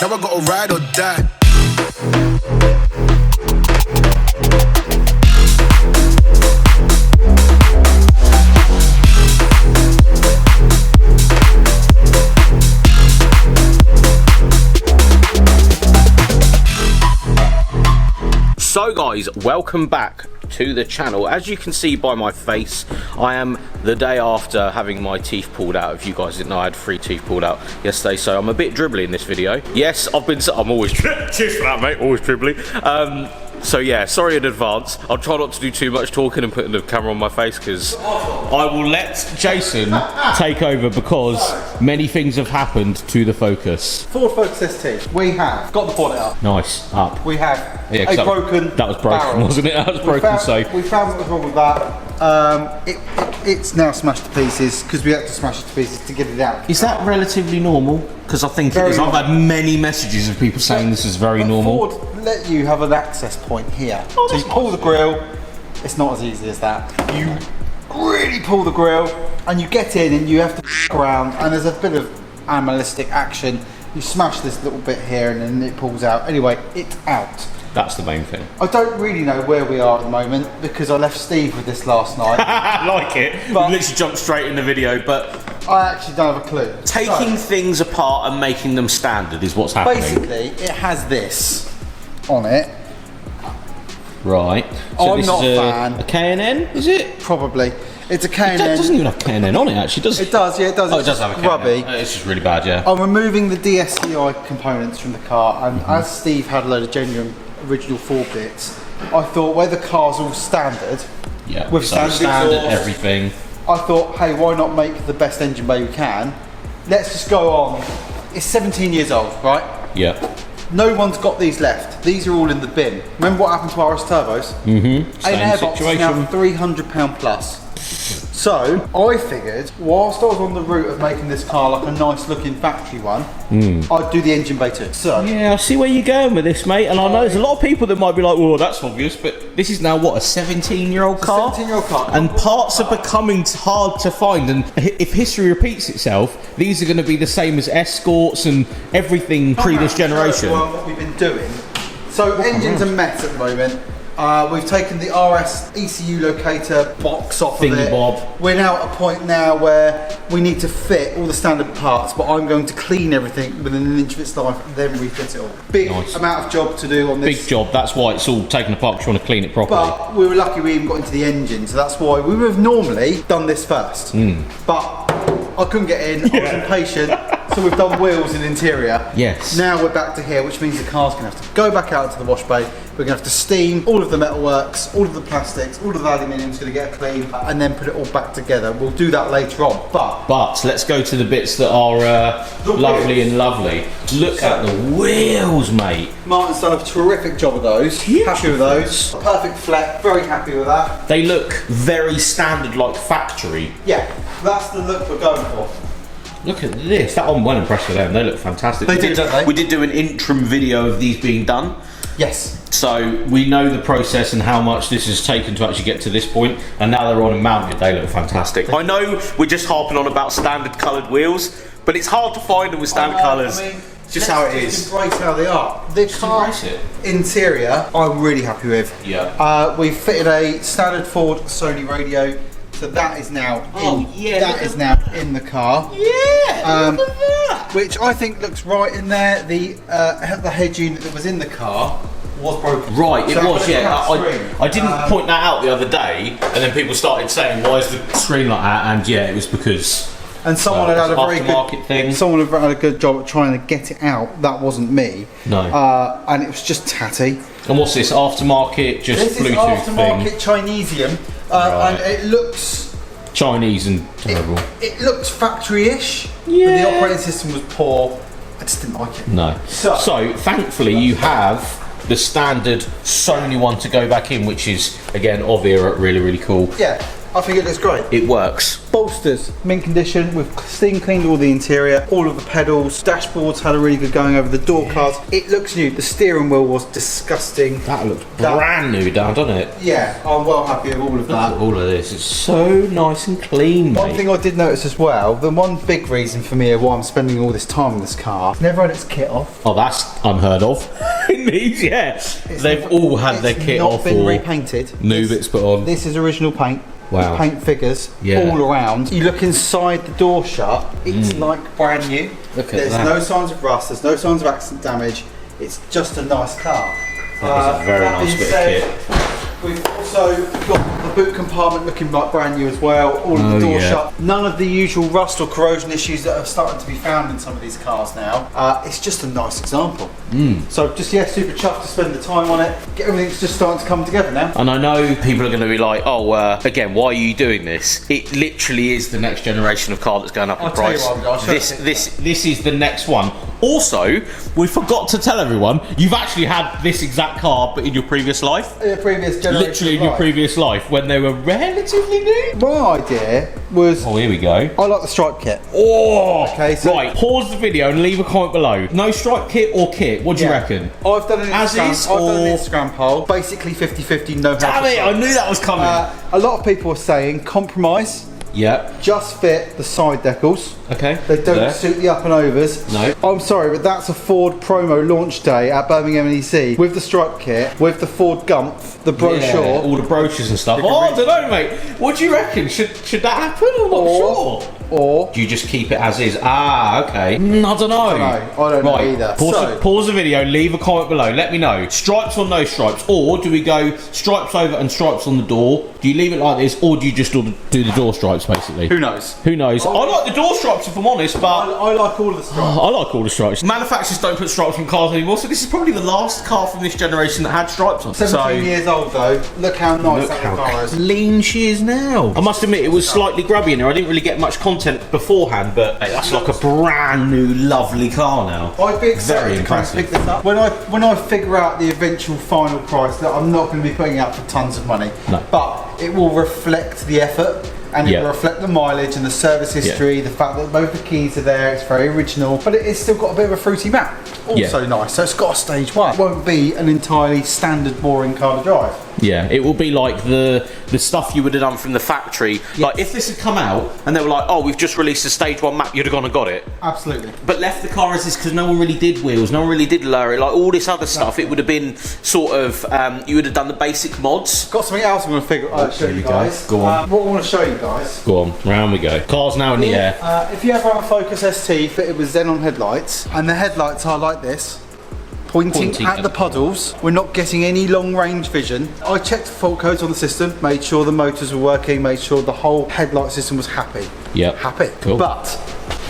Now I gotta ride or die. So guys, welcome back to the channel. As you can see by my face, I am the day after having my teeth pulled out. If you guys didn't know, I had 3 teeth pulled out yesterday, so I'm a bit dribbly in this video. Yes, I'm always cheers for that, mate, always dribbly. So yeah, sorry in advance. I'll try not to do too much talking and putting the camera on my face, because I will let Jason take over, because many things have happened to the Focus. Ford Focus ST, we have got the bonnet up. Nice, up. We have Yeah, a broken that was broken, barrel. wasn't it? That was broken, We found what was wrong with that. It's now smashed to pieces, because we had to smash it to pieces to get it out. Is that relatively normal? Because I think it is. I've had many messages of people saying this is very normal. Ford let you have an access point here. So you pull the grille, it's not as easy as that. You really pull the grille and you get in and you have to around, and there's a bit of animalistic action. You smash this little bit here and then it pulls out. Anyway, it's out. That's the main thing. I don't really know where we are at the moment, because I left Steve with this last night. I like it. We literally jumped straight in the video, but I actually don't have a clue. taking things apart and making them standard is what's happening. Basically, it has this on it. Right. So I'm this not is a fan. A K&N, is it? Probably. It's a It K&N. doesn't even have K&N on it, actually, does it? It does, yeah, it does. Oh, it It's does have a K&N. grubby. It's just really bad, yeah. I'm removing the DSCI components from the car, and as Steve had a load of genuine original Ford bits, I thought where the car's all standard, Yeah. with so standard exhaust, everything. I thought, hey, why not make the best engine bay we can? Let's just go on. It's 17 years old, right? Yeah. No one's got these left. These are all in the bin. Remember what happened to RS turbos? An Same airbox is now situation. £300 plus. So I figured, whilst I was on the route of making this car like a nice looking factory one, I'd do the engine bay too. So Yeah, I see where you're going with this, mate. And I know there's a lot of people that might be like, "Oh, that's obvious," but this is now what, a 17-year-old car? 17-year-old car. And parts are becoming hard to find. And if history repeats itself, these are going to be the same as Escorts and everything pre this generation. Well, what we've been doing. So engines are met at the moment. We've taken the RS ECU locator box off of it. Thingy-bob. We're now at a point now where we need to fit all the standard parts, but I'm going to clean everything within an inch of its life and then refit it all. Big Nice. amount of job to do on this. Big job. That's why it's all taken apart, because you want to clean it properly. But we were lucky we even got into the engine, so that's why we would have normally done this first. But I couldn't get in, I was impatient, so we've done wheels and interior. Yes. Now we're back to here, which means the car's going to have to go back out into the wash bay. We're going to have to steam all of the metalworks, all of the plastics, all of the aluminium's going to get clean, and then put it all back together. We'll do that later on, But let's go to the bits that are lovely and lovely. Look at the wheels, mate. Martin's done a terrific job of those. Happy with those. Perfect fleck, very happy with that. They look very standard, like factory. Yeah, that's the look we're going for. Look at this. I'm well impressed with them. They look fantastic. They do, don't they? We did do an interim video of these being done. Yes. So we know the process and how much this has taken to actually get to this point, and now they're on and mounted. They look fantastic. I know we're just harping on about standard coloured wheels, but it's hard to find them with standard colours. I mean, It's just how it is. Embrace how they are. The car embrace it. interior, I'm really happy with. Yeah. We've fitted a standard Ford Sony radio, so that is now is now in the car. Yeah. Look at that. Which I think looks right in there. The head unit that was in the car was broken. Right, it So was, yeah. screen. I didn't point that out the other day, and then people started saying, "Why is the screen like that?" And yeah, it was because. And someone had a very aftermarket good thing. Someone had had a good job at trying to get it out. That wasn't me. No. And it was just tatty. And what's this aftermarket? Just This is Bluetooth aftermarket thing. Chinesium, Right. and it looks Chinese and terrible. it looks factory-ish. Yeah. But the operating system was poor. I just didn't like it. No. So- So thankfully you have the standard Sony one to go back in, which is again of era, really cool. Yeah. I think it looks great. It works. Bolsters, mint condition. We've steam cleaned all the interior, all of the pedals. Dashboards had a really good going over the door cards. It looks new. The steering wheel was disgusting. That looks brand new, Dan, doesn't it? Yeah, I'm well happy with all of that. Look at all of this. It's so nice and clean, mate. One thing I did notice as well, the one big reason for me why I'm spending all this time in this car, never had its kit off. Oh, that's unheard of. It needs, yeah. They've all had their kit off. It's not been or repainted. new bits put on. This is original paint. Wow. Paint figures Yeah. all around. You look inside the door shut, it's like brand new. Look at There's that. no signs of rust, there's no signs of accident damage. It's just a nice car. That is a very nice being bit said, of kit. We've also got the boot compartment looking like brand new as well. All of the door shut. None of the usual rust or corrosion issues that are starting to be found in some of these cars now. It's just a nice example. So just super chuffed to spend the time on it. Everything's just starting to come together now. And I know people are going to be like, oh, again, why are you doing this? It literally is the next generation of car that's going up in price. Tell you what, I'll show you This is the next one. Also, we forgot to tell everyone, you've actually had this exact car, but in your previous life. The previous generation. Literally in your previous life, when they were relatively new. My idea was, Oh, here we go. I like the stripe kit. Oh, Okay, so- right. Pause the video and leave a comment below. No stripe kit or kit. What do you reckon? I've done an As Instagram, is, I've done an or- Instagram poll. Basically 50-50, no help. Damn it! I knew that was coming. A lot of people are saying compromise, yeah. just fit the side decals. Okay. They don't There. suit the up and overs. No. I'm sorry, but that's a Ford promo launch day at Birmingham NEC with the stripe kit, with the Ford Gumpf, the brochure. Yeah, all the brochures and stuff. You can Oh, I read- don't know, mate. What do you reckon? Should that happen? I'm not sure. Or Do you just keep it as is? Ah, okay. I don't know. I don't know Right. either. Pause the video, leave a comment below. Let me know. Stripes or no stripes? Or do we go stripes over and stripes on the door? Do you leave it like this, or do you just do the door stripes, basically? who knows? Who knows? I like the door stripes, if I'm honest, but I like all of the stripes. I like all the stripes. Manufacturers don't put stripes on cars anymore, so this is probably the last car from this generation that had stripes on. 17 years old though. Look how nice Look that how car is. clean she is now. I must admit, it was slightly grubby in there. I didn't really get much content beforehand, but hey, that's like a brand new, lovely car now. I'd be excited Very to come and impressive. pick this up. When I figure out the eventual final price, that I'm not going to be putting out for tons of money, No. but it will reflect the effort. And it Yeah. will reflect the mileage and the service history, the fact that both the keys are there, it's very original, but it's still got a bit of a fruity map. Also nice, so it's got a stage one. It won't be an entirely standard boring car to drive. Yeah, it will be like the stuff you would have done from the factory. Like if this had come out and they were like, oh, we've just released a stage one map, you'd have gone and got it. Absolutely. But left the car as is because no one really did wheels, no one really did lower it, like all this other stuff. It would have been sort of, you would have done the basic mods. Got something else I'm going to show here you we go. guys. Go on. What I want to show you guys. Go on, round we go. Car's now in the air. If you ever have a Focus ST fitted with xenon headlights, and the headlights are like this, pointing at the puddles, we're not getting any long range vision. I checked fault codes on the system, made sure the motors were working, made sure the whole headlight system was happy. Yep. Happy. Cool. But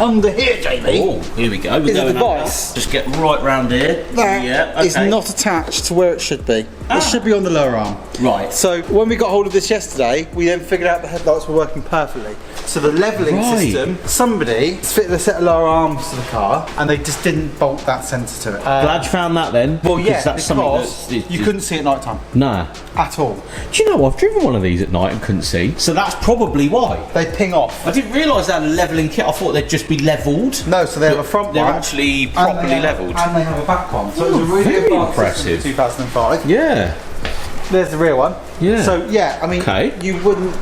under here, Jamie, Oh, here we go. We're is a going device. up now. Just get right round here. that is not attached to where it should be. It should be on the lower arm. Right. So when we got hold of this yesterday, we then figured out the headlights were working perfectly. So the levelling Right. system, somebody fitted a set of lower arms to the car, and they just didn't bolt that sensor to it. Glad you found that then. Well, yeah, that's something because that's you couldn't see at night time Nah. at all. Do you know I've driven one of these at night and couldn't see? So that's probably why. They ping off. I didn't realise they had a levelling kit. I thought they'd just be levelled. No, so they have a front They're one. actually and properly they have- levelled. And they have a back one. So it was a really very advanced impressive. system for 2005. Yeah. There's the rear one. Yeah. So yeah, I mean, Okay. you wouldn't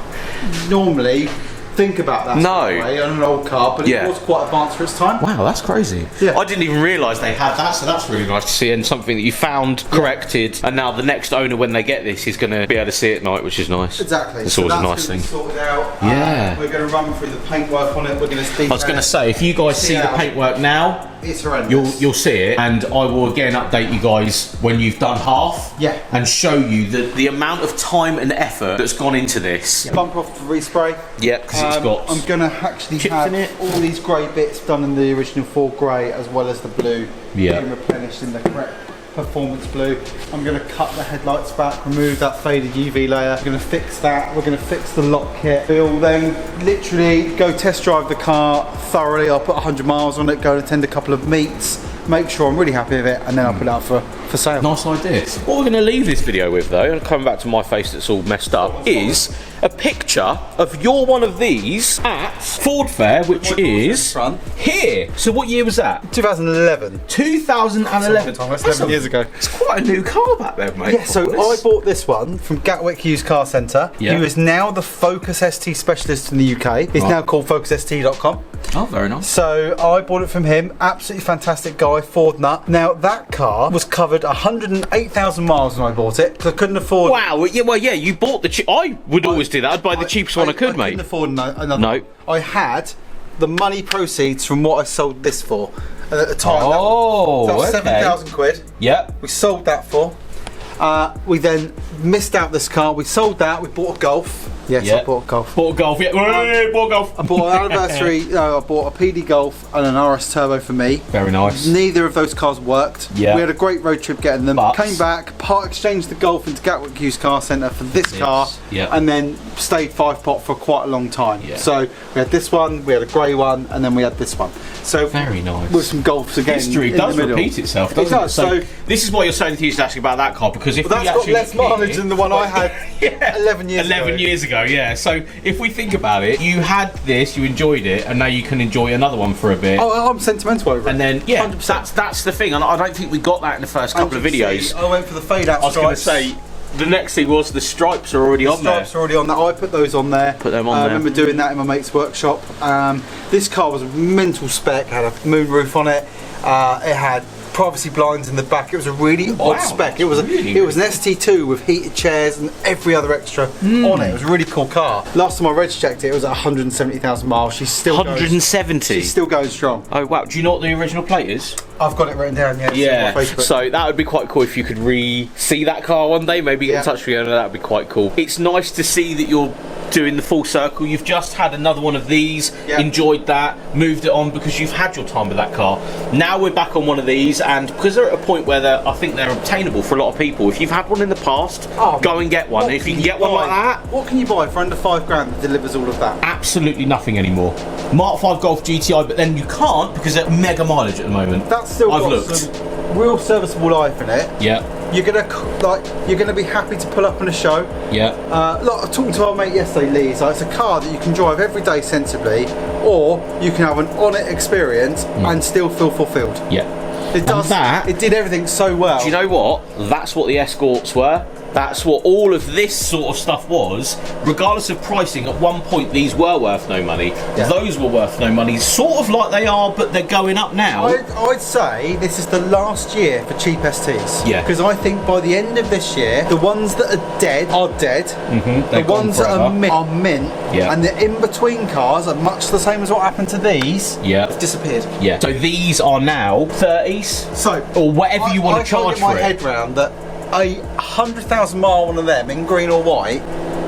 normally think about that No. sort of way on an old car, but Yeah. it was quite advanced for its time. Wow, that's crazy. Yeah. I didn't even realise they had that, so that's really nice to see, and something that you found, corrected, and now the next owner, when they get this, is going to be able to see it at night, which is nice. Exactly. It's So always a that's nice gonna be thing. sorted out. Yeah. We're going to run through the paintwork on it. We're going to I was going to say, if you guys see the Yeah. paintwork now, it's horrendous. you'll see it, and I will again update you guys when you've done half, Yeah. and show you the amount of time and effort that's gone into this. Bumper off to respray. Yeah, because it's got. I'm going to actually chips have in it. all these grey bits done in the original Ford grey, as well as the blue Yeah. being replenished in the correct performance blue. I'm going to cut the headlights back, remove that faded UV layer. We're going to fix that. We're going to fix the lock kit. We'll then literally go test drive the car thoroughly. I'll put 100 miles on it, go and attend a couple of meets, make sure I'm really happy with it, and then I'll put it up for sale. Nice idea. What we're going to leave this video with, though, and coming back to my face that's all messed up, is a picture of your one of these at Ford Fair, which is here. So what year was that? 2011. 2011. That's 11 years ago. It's quite a new car back then, mate. Yeah, so I bought this one from Gatwick Used Car Centre. Yeah. Who is now the Focus ST specialist in the UK. He's now called FocusST.com. Oh, very nice. So I bought it from him. Absolutely fantastic guy, Ford nut. Now that car was covered 108,000 miles when I bought it because I couldn't afford. Wow. Yeah. Well, yeah. You bought the. I would always do that. I'd buy the cheapest one I could, mate. I couldn't afford another. No. I had the money proceeds from what I sold this for. And at the time, oh, that was okay. 7,000 quid. Yeah. We sold that for. We then missed out this car. We sold that. We bought a Golf. Yes, I bought a Golf. Bought a Golf, yeah. Bought a Golf. I bought an anniversary. I bought a PD Golf and an RS Turbo for me. Very nice. Neither of those cars worked. Yeah. We had a great road trip getting them. But came back, part exchanged the Golf into Gatwick Used Car Centre for this car. Yeah. And then stayed 5-pot for quite a long time. Yeah. So we had this one, we had a grey one, and then we had this one. So very nice. With some Golfs again. History in does the middle. repeat itself, doesn't it? So this is why you're so enthusiastic about that car, because if that's got less mileage than the one I had 11 years ago. 11 years ago, yeah. So if we think about it, you had this, you enjoyed it, and now you can enjoy another one for a bit. Oh, I'm sentimental over it. And then, yeah, that's the thing. And I don't think we got that in the first couple of videos. I went for the fade out stripes. I was going to say, the next thing was the stripes are already on there. The stripes are already on there. I put those on there. Put them on there. I remember doing that in my mate's workshop. This car was a mental spec, had a moon roof on it. It had privacy blinds in the back. It was a really odd spec. It was an ST2 with heated chairs and every other extra on it. It was a really cool car. Last time I reg checked it, it was at 170,000 miles. She's still 170. She's still going strong. Oh wow! Do you know what the original plate is? I've got it written down. Yeah. Yeah. On my Facebook. So that would be quite cool if you could see that car one day. Maybe get in touch with you, and that would be quite cool. It's nice to see that you're doing the full circle. You've just had another one of these, enjoyed that, moved it on because you've had your time with that car. Now we're back on one of these, and because they're at a point where I think they're obtainable for a lot of people. If you've had one in the past, go and get one. If you can get one like that, what can you buy for under £5 that delivers all of that? Absolutely nothing anymore. Mark 5 Golf GTI, but then you can't because they're mega mileage at the moment. That's still got some real serviceable life in it. Yeah. You're gonna be happy to pull up on a show. Yeah. I was talking to our mate yesterday, Lee. It's a car that you can drive every day sensibly, or you can have an on-it experience and still feel fulfilled. Yeah. It does. It did everything so well. Do you know what? That's what the Escorts were. That's what all of this sort of stuff was. Regardless of pricing, at one point these were worth no money. Yeah. Those were worth no money. Sort of like they are, but they're going up now. I'd say this is the last year for cheap STs. Yeah. Because I think by the end of this year, the ones that are dead are dead. The ones that are mint. Yeah. And the in-between cars are much the same as what happened to these. Yeah. Have disappeared. Yeah. So these are now 30s. So or whatever you want to charge for it. I can't get my head round that a 100,000 mile one of them in green or white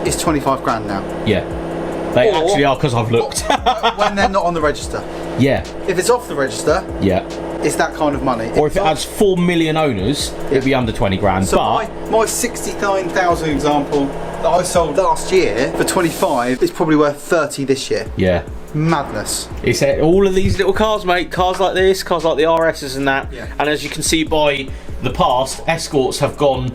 is 25 grand now. Yeah. They actually are, because I've looked. When they're not on the register. Yeah. If it's off the register, it's that kind of money. Or if it has 4 million owners, it'd be under 20 grand. So but my 69,000 example that I sold last year for 25 is probably worth 30 this year. Yeah. Madness. It's all of these little cars, mate. Cars like this, cars like the RSs and that. Yeah. And as you can see by the past, Escorts have gone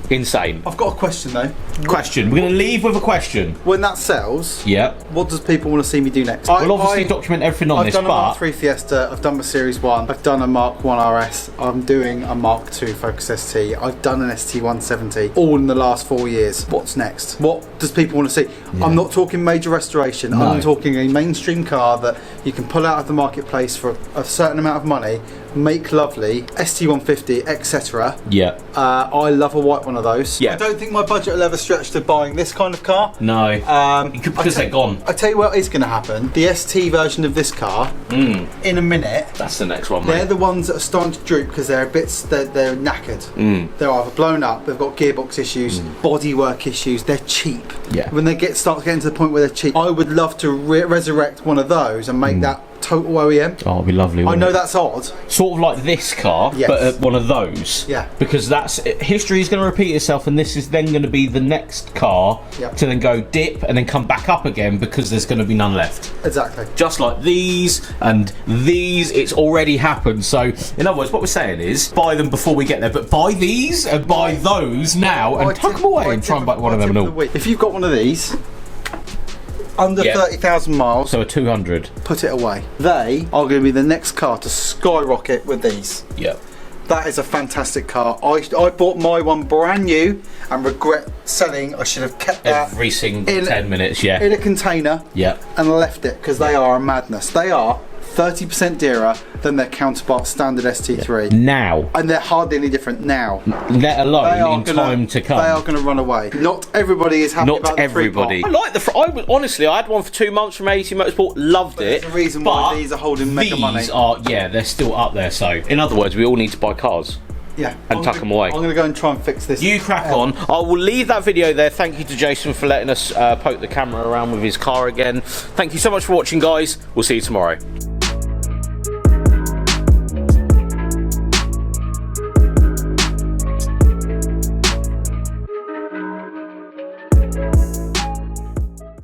insane. I've got a question though. Question. We're going to leave with a question. When that sells, what does people want to see me do next? We'll obviously document everything on this, I've done a Mark 3 Fiesta, I've done my Series 1, I've done a Mark 1 RS, I'm doing a Mark 2 Focus ST, I've done an ST 170, all in the last 4 years. What's next? What does people want to see? Yeah. I'm not talking major restoration, I'm talking a mainstream car that you can pull out of the marketplace for a certain amount of money, make lovely, ST150, etc. Yeah. I love a white one of those. Yeah. I don't think my budget will ever stretch to buying this kind of car. No. Because they're gone. I tell you what is going to happen. The ST version of this car, in a minute. That's the next one, mate. They're the ones that are starting to droop because they're they're knackered. They're either blown up, they've got gearbox issues, bodywork issues, they're cheap. Yeah. When they start getting to the point where they're cheap, I would love to resurrect one of those and make that total OEM. Oh, it'd be lovely. I know It? that's odd. Sort of like this car, Yes. but one of those. Yeah. Because that's history is going to repeat itself, and this is then going to be the next car Yep. to then go dip and then come back up again because there's going to be none left. Exactly. Just like these and these, it's already happened. So, in other words, what we're saying is buy them before we get there, but buy these and buy those now and tuck them away and try and buy one of them and all. If you've got one of these, under Yeah. 30,000 miles, So a 200. put it away. They are going to be the next car to skyrocket with these. Yep. That is a fantastic car. I bought my one brand new and regret selling. I should have kept that Every single in- 10 minutes, yeah. in a container Yep. and left it because they are a madness. They are 30% dearer than their counterpart standard ST3. Now, And they're hardly any different now. let alone in time to come. They are going to run away. Not everybody is happy Not about the everybody. three-pot. I like the. Honestly, I had one for 2 months from 80 Motorsport. Loved it. There's a reason why but these are holding mega money. These are, yeah, they're still up there. So, in other words, we all need to buy cars. Yeah, And tuck them away. I'm going to go and try and fix this. You crack on. I will leave that video there. Thank you to Jason for letting us poke the camera around with his car again. Thank you so much for watching, guys. We'll see you tomorrow.